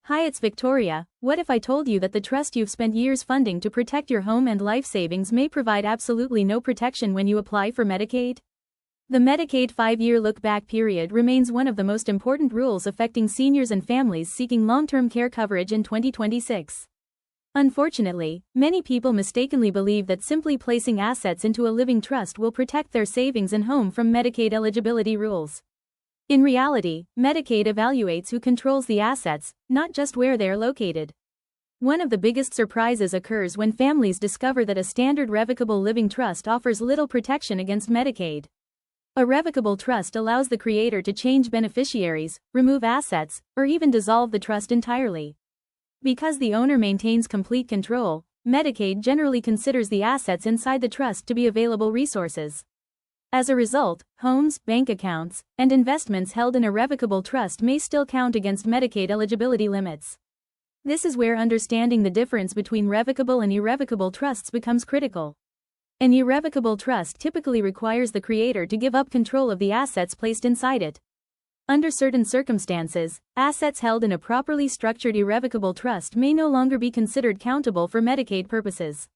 Hi, it's Victoria. What if I told you that the trust you've spent years funding to protect your home and life savings may provide absolutely no protection when you apply for Medicaid? The Medicaid 5-year look-back period remains one of the most important rules affecting seniors and families seeking long-term care coverage in 2026. Unfortunately, many people mistakenly believe that simply placing assets into a living trust will protect their savings and home from Medicaid eligibility rules. In reality, Medicaid evaluates who controls the assets, not just where they are located. One of the biggest surprises occurs when families discover that a standard revocable living trust offers little protection against Medicaid. A revocable trust allows the creator to change beneficiaries, remove assets, or even dissolve the trust entirely. Because the owner maintains complete control, Medicaid generally considers the assets inside the trust to be available resources. As a result, homes, bank accounts, and investments held in a revocable trust may still count against Medicaid eligibility limits. This is where understanding the difference between revocable and irrevocable trusts becomes critical. An irrevocable trust typically requires the creator to give up control of the assets placed inside it. Under certain circumstances, assets held in a properly structured irrevocable trust may no longer be considered countable for Medicaid purposes.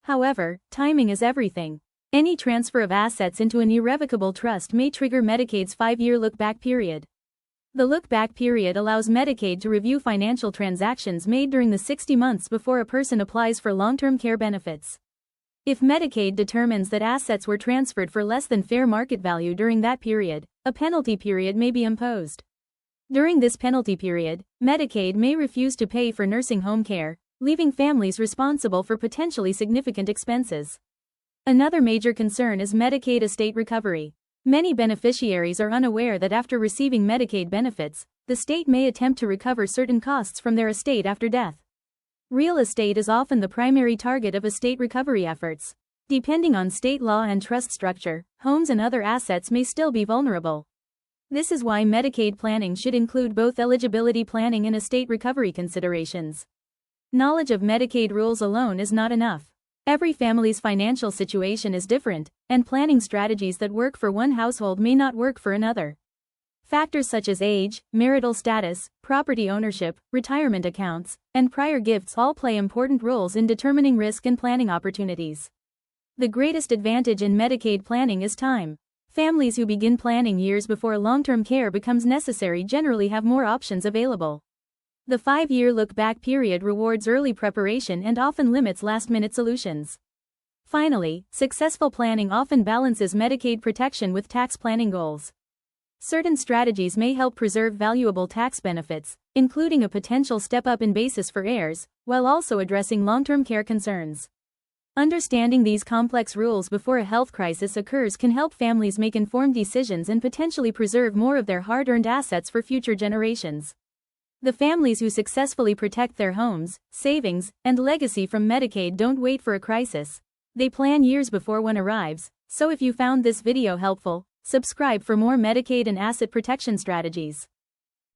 However, timing is everything. Any transfer of assets into an irrevocable trust may trigger Medicaid's 5-year look-back period. The look-back period allows Medicaid to review financial transactions made during the 60 months before a person applies for long-term care benefits. If Medicaid determines that assets were transferred for less than fair market value during that period, a penalty period may be imposed. During this penalty period, Medicaid may refuse to pay for nursing home care, leaving families responsible for potentially significant expenses. Another major concern is Medicaid estate recovery. Many beneficiaries are unaware that after receiving Medicaid benefits, the state may attempt to recover certain costs from their estate after death. Real estate is often the primary target of estate recovery efforts. Depending on state law and trust structure, homes and other assets may still be vulnerable. This is why Medicaid planning should include both eligibility planning and estate recovery considerations. Knowledge of Medicaid rules alone is not enough. Every family's financial situation is different, and planning strategies that work for one household may not work for another. Factors such as age, marital status, property ownership, retirement accounts, and prior gifts all play important roles in determining risk and planning opportunities. The greatest advantage in Medicaid planning is time. Families who begin planning years before long-term care becomes necessary generally have more options available. The 5-year look-back period rewards early preparation and often limits last-minute solutions. Finally, successful planning often balances Medicaid protection with tax planning goals. Certain strategies may help preserve valuable tax benefits, including a potential step-up in basis for heirs, while also addressing long-term care concerns. Understanding these complex rules before a health crisis occurs can help families make informed decisions and potentially preserve more of their hard-earned assets for future generations. The families who successfully protect their homes, savings, and legacy from Medicaid don't wait for a crisis. They plan years before one arrives. So if you found this video helpful, subscribe for more Medicaid and asset protection strategies.